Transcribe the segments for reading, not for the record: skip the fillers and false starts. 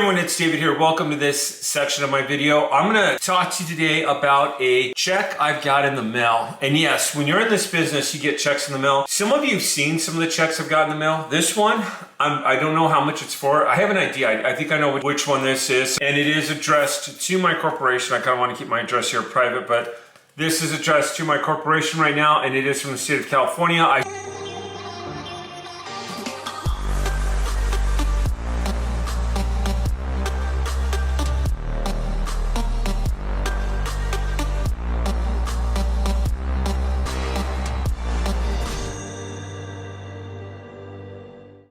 everyone, it's David here. Welcome to this section of my video. I'm gonna talk to you today about a check I've got in the mail. And yes, when you're in this business, you get checks in the mail. Some of you have seen some of the checks I've got in the mail. This one, I don't know how much it's for. I have an idea. I think I know which one this is. And it is addressed to my corporation. I kind of want to keep my address here private, but this is addressed to my corporation right now, and it is from the state of California.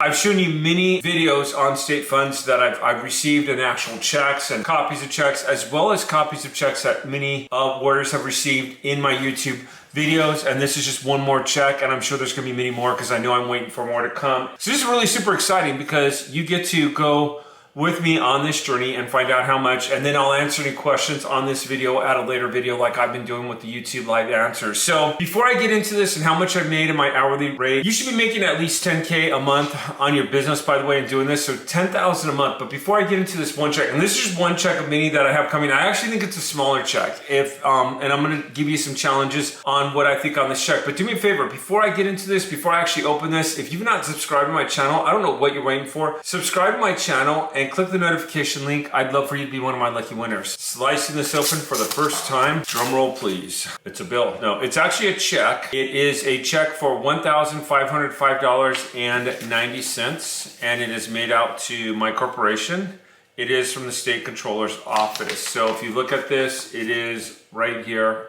I've shown you many videos on state funds that I've received in actual checks and copies of checks, as well as copies of checks that many warriors have received in my YouTube videos. And this is just one more check, and I'm sure there's gonna be many more because I know I'm waiting for more to come. So this is really super exciting because you get to go with me on this journey and find out how much, and then I'll answer any questions on this video at a later video like I've been doing with the YouTube live answers. So before I get into this and how much I've made in my hourly rate, you should be making at least 10K a month on your business, by the way, in doing this, so 10,000 a month. But before I get into this one check, and this is just one check of many that I have coming, I actually think it's a smaller check. And I'm gonna give you some challenges on what I think on this check. But do me a favor, before I get into this, before I actually open this, if you've not subscribed to my channel, I don't know what you're waiting for. Subscribe to my channel and click the notification link. I'd love for you to be one of my lucky winners. Slicing this open for the first time. Drum roll, please. It's a bill. No, it's actually a check. It is a check for $1,505.90, and it is made out to my corporation. It is from the state controller's office. So if you look at this, it is right here.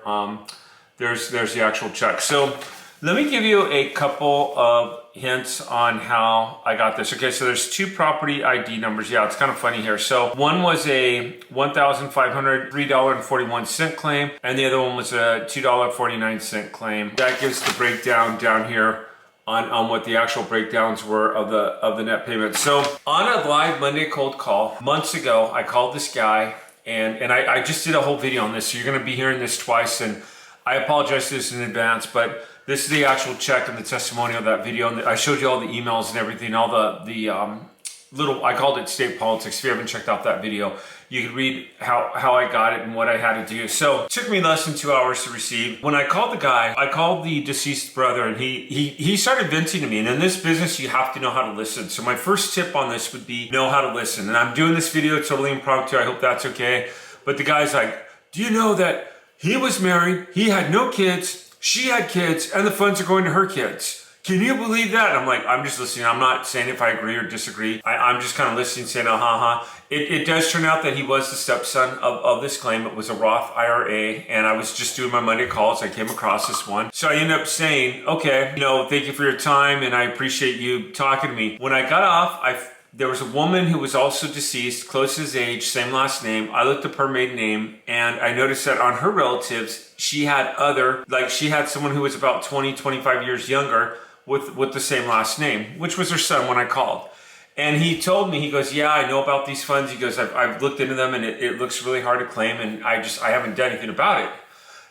There's the actual check. So let me give you a couple of hints on how I got this. Okay, so there's two property ID numbers. Yeah, it's kind of funny here. So one was a $1,503.41 claim, and the other one was a $2.49 claim. That gives the breakdown down here on what the actual breakdowns were of the net payment. So on a live Monday cold call months ago, I called this guy, and I just did a whole video on this. So you're gonna be hearing this twice, and I apologize for this in advance, but this is the actual check and the testimonial of that video. And I showed you all the emails and everything, all the little, I called it state politics. If you haven't checked out that video, you can read how I got it and what I had to do. So it took me less than 2 hours to receive. When I called the guy, I called the deceased brother, and he started venting to me. And in this business, you have to know how to listen. So my first tip on this would be know how to listen. And I'm doing this video totally impromptu. I hope that's okay. But the guy's like, do you know that he was married, he had no kids, she had kids, and the funds are going to her kids? Can you believe that? And I'm like, I'm just listening. I'm not saying if I agree or disagree. I'm just kind of listening, saying, It does turn out that he was the stepson of this claim. It was a Roth IRA, and I was just doing my Monday calls. I came across this one. So I ended up saying, okay, thank you for your time, and I appreciate you talking to me. When I got off, there was a woman who was also deceased, close to his age, same last name. I looked up her maiden name, and I noticed that on her relatives, she had someone who was about 20, 25 years younger with the same last name, which was her son when I called. And he told me, he goes, yeah, I know about these funds. He goes, I've looked into them, and it looks really hard to claim, and I haven't done anything about it.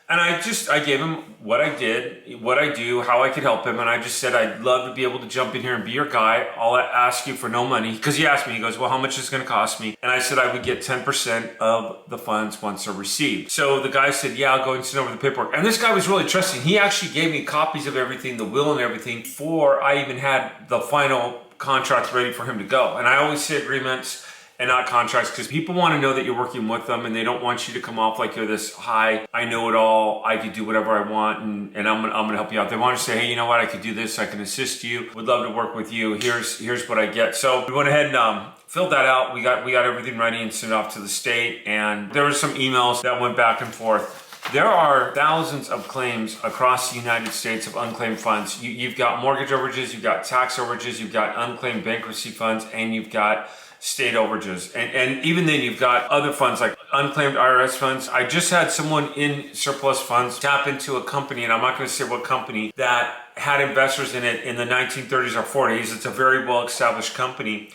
And I gave him what I did, what I do, how I could help him. And I just said, I'd love to be able to jump in here and be your guy. I'll ask you for no money. Because he asked me, he goes, well, how much is it going to cost me? And I said I would get 10% of the funds once they're received. So the guy said, yeah, I'll go and send over the paperwork. And this guy was really trusting. He actually gave me copies of everything, the will and everything, before I even had the final contract ready for him to go. And I always say agreements and not contracts, because people want to know that you're working with them, and they don't want you to come off like you're this high, I know it all, I can do whatever I want, and I'm gonna help you out. They want to say, hey, you know what, I could do this, I can assist you, would love to work with you, here's what I get. So we went ahead and filled that out. We got everything ready and sent it off to the state, and there were some emails that went back and forth. There are thousands of claims across the United States of unclaimed funds. You've got mortgage overages, you've got tax overages, you've got unclaimed bankruptcy funds, and you've got state overages. And even then you've got other funds like unclaimed IRS funds. I just had someone in surplus funds tap into a company, and I'm not going to say what company, that had investors in it in the 1930s or 40s. It's a very well established company.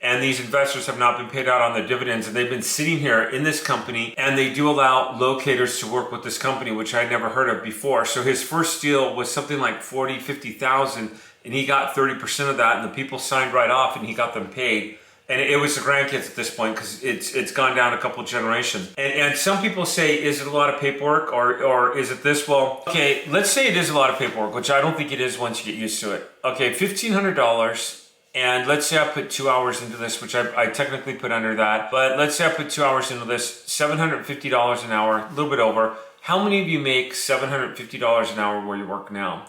And these investors have not been paid out on their dividends, and they've been sitting here in this company, and they do allow locators to work with this company, which I'd never heard of before. So his first deal was something like 40, 50,000, and he got 30% of that, and the people signed right off, and he got them paid. And it was the grandkids at this point because it's gone down a couple of generations. And some people say, is it a lot of paperwork or is it this? Well, okay, let's say it is a lot of paperwork, which I don't think it is once you get used to it. Okay, $1,500. And let's say I put 2 hours into this, which I technically put under that. But let's say I put 2 hours into this, $750 an hour, a little bit over. How many of you make $750 an hour where you work now?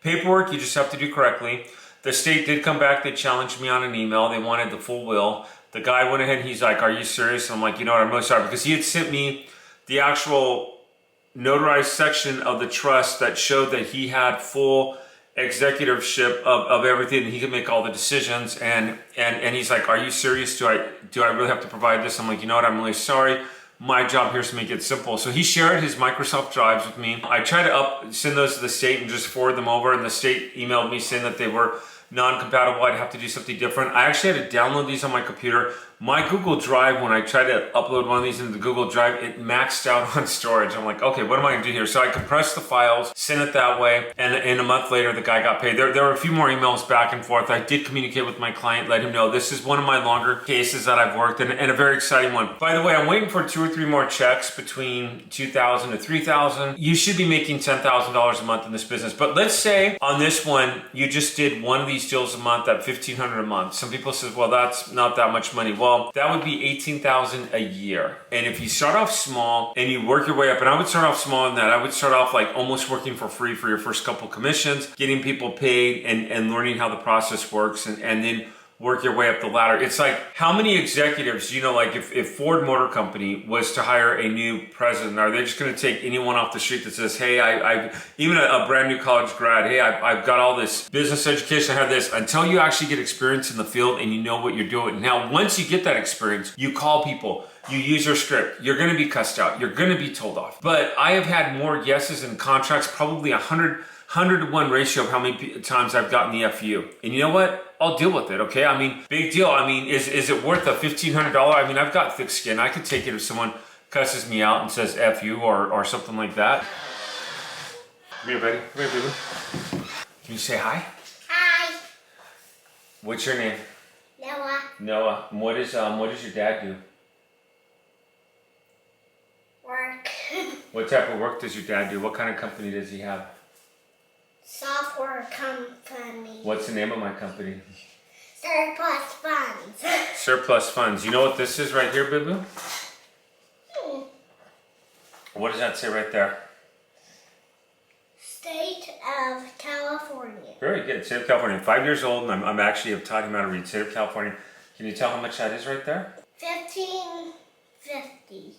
Paperwork, you just have to do correctly. The state did come back, they challenged me on an email, they wanted the full will. The guy went ahead and he's like, are you serious? And I'm like, you know what, I'm really sorry, because he had sent me the actual notarized section of the trust that showed that he had full executiveship of everything and he could make all the decisions. And he's like, are you serious? Do I really have to provide this? I'm like, you know what, I'm really sorry. My job here is to make it simple. So he shared his Microsoft Drives with me. I tried to send those to the state and just forward them over, and the state emailed me saying that they were non-compatible. I'd have to do something different. I actually had to download these on my computer. My Google Drive, when I tried to upload one of these into the Google Drive, it maxed out on storage. I'm like, okay, what am I gonna do here? So I compressed the files, sent it that way, and a month later, the guy got paid. There were a few more emails back and forth. I did communicate with my client, let him know this is one of my longer cases that I've worked in, and a very exciting one. By the way, I'm waiting for 2 or 3 more checks between $2,000 to $3,000. You should be making $10,000 a month in this business. But let's say on this one, you just did one of these deals a month at $1,500 a month. Some people say, well, that's not that much money. Well, that would be $18,000 a year. And if you start off small and you work your way up, and I would start off small in that, I would start off like almost working for free for your first couple commissions, getting people paid and learning how the process works, and then work your way up the ladder. It's like, how many executives, you know, like if Ford Motor Company was to hire a new president, are they just gonna take anyone off the street that says, hey, even a brand new college grad, hey, I've got all this business education, I have this, until you actually get experience in the field and you know what you're doing. Now, once you get that experience, you call people, you use your script, you're gonna be cussed out, you're gonna be told off. But I have had more yeses in contracts, probably 100 to 1 ratio of how many times I've gotten the FU. And you know what? I'll deal with it, okay? I mean, big deal. I mean, is it worth a $1,500? I mean, I've got thick skin. I could take it if someone cusses me out and says F you or something like that. Come here, buddy. Come here, baby. Can you say hi? Hi. What's your name? Noah. Noah. And what does your dad do? Work. What type of work does your dad do? What kind of company does he have? Software company. What's the name of my company? Surplus funds. Surplus funds. You know what this is right here, Boo-Boo? What does that say right there? State of California. Very good. State of California. 5 years old, and I'm actually have taught him how to read. State of California. Can you tell how much that is right there? $1,550.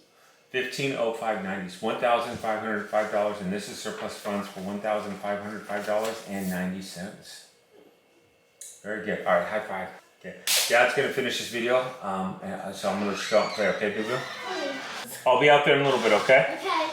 $1,505.90. $1,505, and this is surplus funds for $1,505.90. Very good. All right, high five. Okay, Dad's gonna finish this video, so I'm gonna just go out and play. Okay, Boo-Boo? I'll be out there in a little bit. Okay. Okay.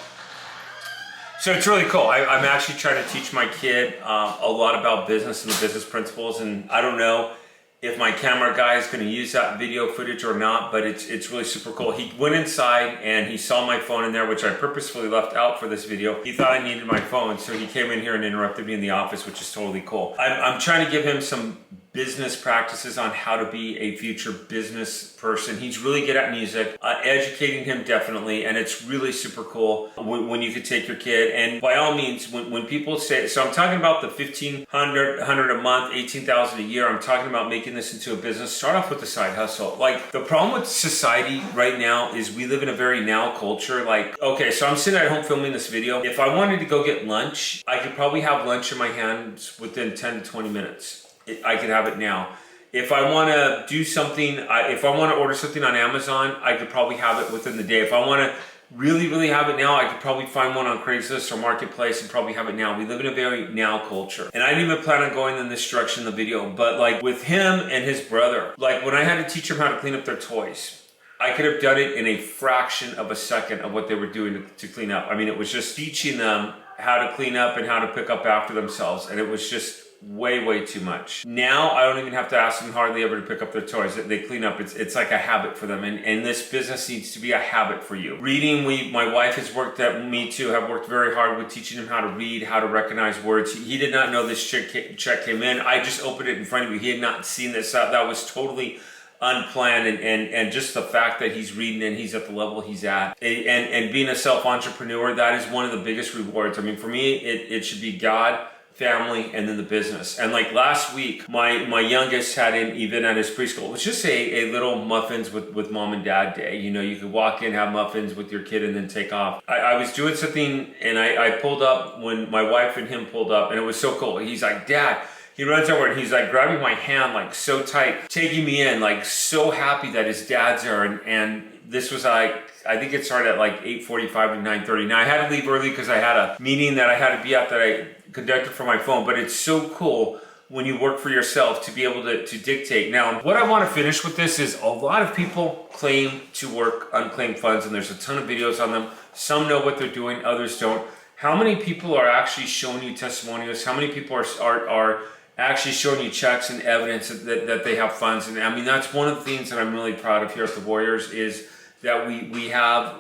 So it's really cool. I'm actually trying to teach my kid a lot about business and the business principles, and I don't know if my camera guy is going to use that video footage or not, but it's really super cool. He went inside and he saw my phone in there, which I purposefully left out for this video. He thought I needed my phone, so he came in here and interrupted me in the office, which is totally cool. I'm trying to give him some business practices on how to be a future business person. He's really good at music, educating him definitely, and it's really super cool when you could take your kid. And by all means, when people say, so I'm talking about the $1,500 a month, $18,000 a year. I'm talking about making this into a business. Start off with the side hustle. Like, the problem with society right now is we live in a very now culture. Like, okay, so I'm sitting at home filming this video. If I wanted to go get lunch, I could probably have lunch in my hands within 10 to 20 minutes. I could have it now. If I want to do something, if I want to order something on Amazon, I could probably have it within the day. If I want to really have it now, I could probably find one on Craigslist or Marketplace and probably have it now. We live in a very now culture. And I didn't even plan on going in this direction in the video, but like with him and his brother, like when I had to teach them how to clean up their toys, I could have done it in a fraction of a second of what they were doing to clean up. I mean, it was just teaching them how to clean up and how to pick up after themselves. And it was just way too much. Now I don't even have to ask them hardly ever to pick up their toys. They clean up. It's like a habit for them, and this business needs to be a habit for you. Reading, my wife has worked at me too, have worked very hard with teaching him how to read, how to recognize words. He did not know this check came in. I just opened it in front of you. He had not seen this. That was totally unplanned, and just the fact that he's reading and he's at the level he's at, and being a self-entrepreneur, that is one of the biggest rewards. I mean, for me, it should be God, family, and then the business. And like last week, my youngest had an event at his preschool. It was just a little muffins with mom and dad day. You know, you could walk in, have muffins with your kid, and then take off. I was doing something, and I pulled up when my wife and him pulled up, and it was so cool. He's like, Dad. He runs over and he's like grabbing my hand like so tight, taking me in, like so happy that his dad's there. And this was like, I think it started at like 8:45 to 9:30. Now I had to leave early because I had a meeting that I had to be at that I conducted from my phone, but it's so cool when you work for yourself to be able to dictate. Now, what I want to finish with this is a lot of people claim to work unclaimed funds, and there's a ton of videos on them. Some know what they're doing, others don't. How many people are actually showing you testimonials? How many people are actually showing you checks and evidence that they have funds? And I mean, that's one of the things that I'm really proud of here at the Warriors is that we have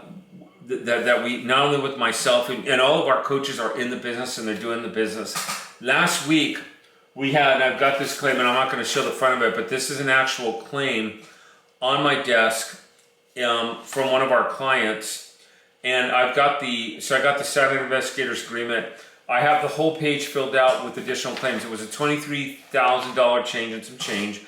that we, not only with myself and all of our coaches are in the business and they're doing the business. Last week we had, and I've got this claim, and I'm not going to show the front of it, but this is an actual claim on my desk from one of our clients, and I got the Saturday Investigators Agreement. I have the whole page filled out with additional claims. It was a $23,000 change and some change.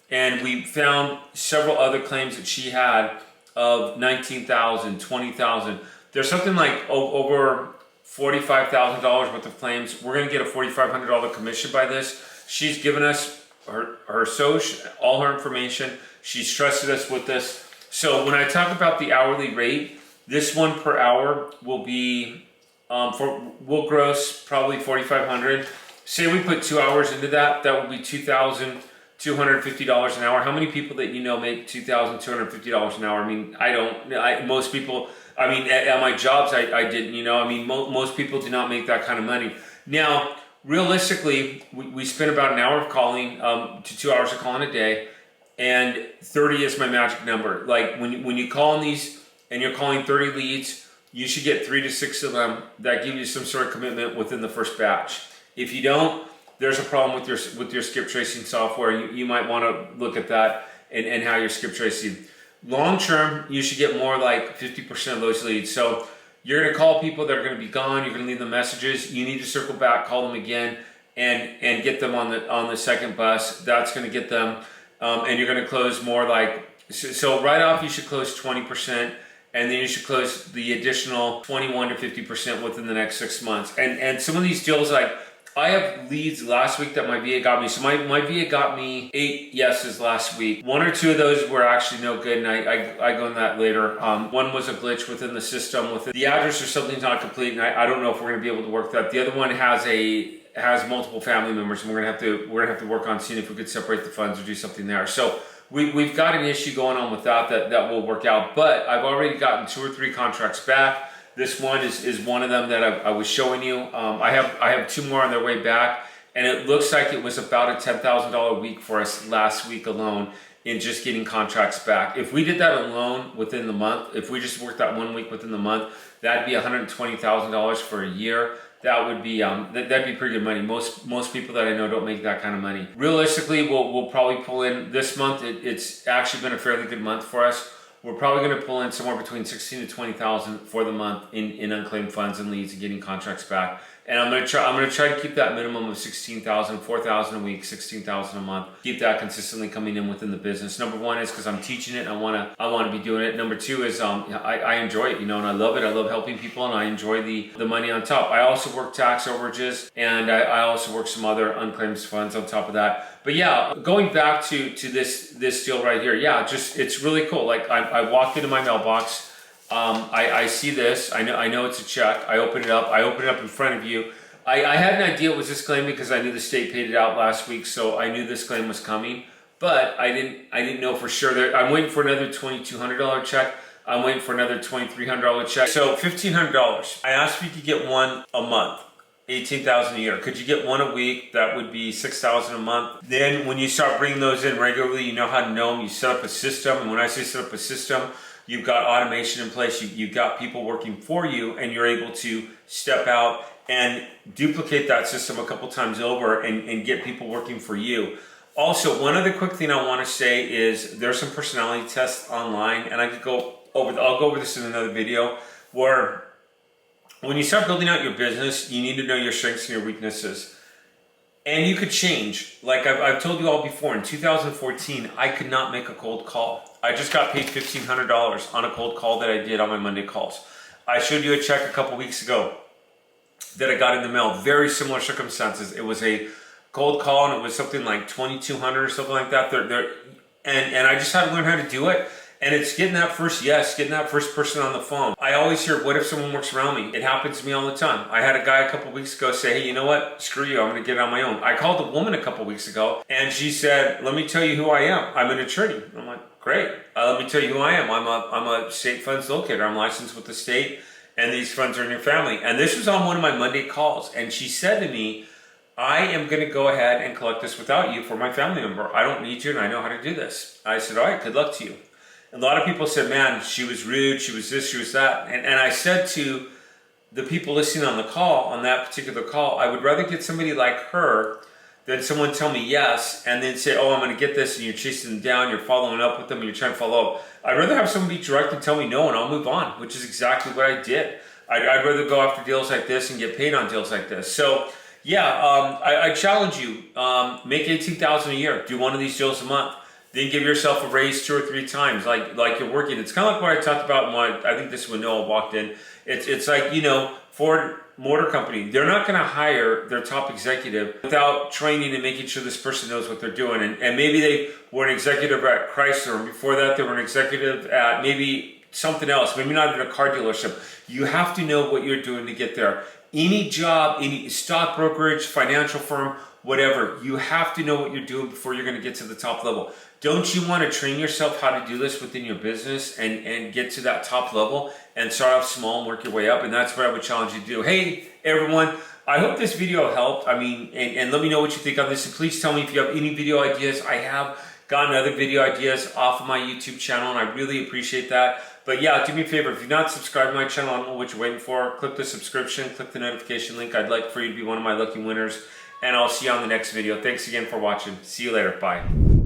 And we found several other claims that she had of $19,000, $20,000. There's something like over $45,000 worth of claims. We're gonna get a $4,500 commission by this. She's given us her social, all her information. She's trusted us with this. So when I talk about the hourly rate, this one per hour will be, we'll gross probably $4,500. Say we put 2 hours into that, that would be $2,250 an hour. How many people that you know make $2,250 an hour? I mean, I don't. Most people. I mean, at my jobs, I didn't. You know, I mean, most people do not make that kind of money. Now, realistically, we spend about an hour of calling to 2 hours of calling a day, and 30 is my magic number. Like when you call on these and you're calling 30 leads, you should get 3 to 6 of them that give you some sort of commitment within the first batch. If you don't, there's a problem with your skip tracing software. You might want to look at that and how you're skip tracing. Long term, you should get more like 50% of those leads. So you're going to call people that are going to be gone. You're going to leave them messages. You need to circle back, call them again, and get them on the second bus. That's going to get them, and you're going to close more like so. Right off, you should close 20%. And then you should close the additional 21 to 50% within the next 6 months. And some of these deals, like I have leads last week that my VA got me. So my VA got me 8 yeses last week. 1 or 2 of those were actually no good, and I go into that later. One was a glitch within the system. With the address or something's not complete, and I don't know if we're going to be able to work that. The other one has multiple family members, and we're gonna have to work on seeing if we could separate the funds or do something there. So we've got an issue going on with that will work out. But I've already gotten 2 or 3 contracts back. This one is one of them that I was showing you. I have 2 more on their way back, and it looks like it was about a $10,000 week for us last week alone in just getting contracts back. If we did that alone within the month, if we just worked that 1 week within the month, that'd be $120,000 for a year. That would be that'd be pretty good money. Most people that I know don't make that kind of money. Realistically, we'll probably pull in this month. It's actually been a fairly good month for us. We're probably going to pull in somewhere between $16,000 to $20,000 for the month in unclaimed funds and leads and getting contracts back. And I'm going to try to keep that minimum of $16,000, $4,000 a week, $16,000 a month. Keep that consistently coming in within the business. Number 1 is because I'm teaching it and I want to be doing it. Number 2 is I enjoy it, and I love it. I love helping people, and I enjoy the money on top. I also work tax overages, and I also work some other unclaimed funds on top of that. But yeah, going back to this deal right here, yeah, just it's really cool. Like I walked into my mailbox. I see this. I know it's a check. I open it up in front of you. I had an idea it was this claim because I knew the state paid it out last week, so I knew this claim was coming. But I didn't know for sure. I'm waiting for another $2,200 check. I'm waiting for another $2,300 check. So $1,500. I asked if you could get one a month. $18,000 a year. Could you get one a week? That would be $6,000 a month. Then when you start bringing those in regularly, you know how to know them. You set up a system, and when I say set up a system, you've got automation in place. You've got people working for you, and you're able to step out and duplicate that system a couple times over and get people working for you. Also, one other quick thing I want to say is there's some personality tests online, and I'll go over this in another video, where when you start building out your business, you need to know your strengths and your weaknesses. And you could change. Like I've told you all before, in 2014, I could not make a cold call. I just got paid $1,500 on a cold call that I did on my Monday calls. I showed you a check a couple weeks ago that I got in the mail. Very similar circumstances. It was a cold call, and it was something like $2,200 or something like that. And I just had to learn how to do it. And it's getting that first yes, getting that first person on the phone. I always hear, what if someone works around me? It happens to me all the time. I had a guy a couple weeks ago say, hey, you know what? Screw you, I'm gonna get it on my own. I called a woman a couple weeks ago, and she said, let me tell you who I am. I'm an attorney. I'm like, great. Let me tell you who I am. I'm a state funds locator. I'm licensed with the state, and these funds are in your family. And this was on one of my Monday calls, and she said to me, I am going to go ahead and collect this without you for my family member. I don't need you, and I know how to do this. I said, all right, good luck to you. And a lot of people said, man, she was rude, she was this, she was that. And I said to the people listening on the call, on that particular call, I would rather get somebody like her than someone tell me yes, and then say, oh, I'm going to get this, and you're chasing them down, you're following up with them, and you're trying to follow up. I'd rather have someone be direct and tell me no, and I'll move on, which is exactly what I did. I'd rather go after deals like this and get paid on deals like this. So, yeah, I challenge you, make $18,000 a year, do one of these deals a month, then give yourself a raise 2 or 3 times, like you're working. It's kind of like what I talked about I think this is when Noah walked in. It's like, Ford Motor Company, they're not going to hire their top executive without training and making sure this person knows what they're doing. And maybe they were an executive at Chrysler, and before that they were an executive at maybe something else, maybe not at a car dealership. You have to know what you're doing to get there. Any job, any stock brokerage, financial firm, whatever, you have to know what you're doing before you're going to get to the top level. Don't you want to train yourself how to do this within your business and get to that top level and start off small and work your way up? And that's what I would challenge you to do. Hey, everyone, I hope this video helped. I mean, and let me know what you think on this. And please tell me if you have any video ideas. I have gotten other video ideas off of my YouTube channel, and I really appreciate that. But yeah, do me a favor. If you're not subscribed to my channel, I don't know what you're waiting for. Click the subscription, click the notification link. I'd like for you to be one of my lucky winners. And I'll see you on the next video. Thanks again for watching. See you later. Bye.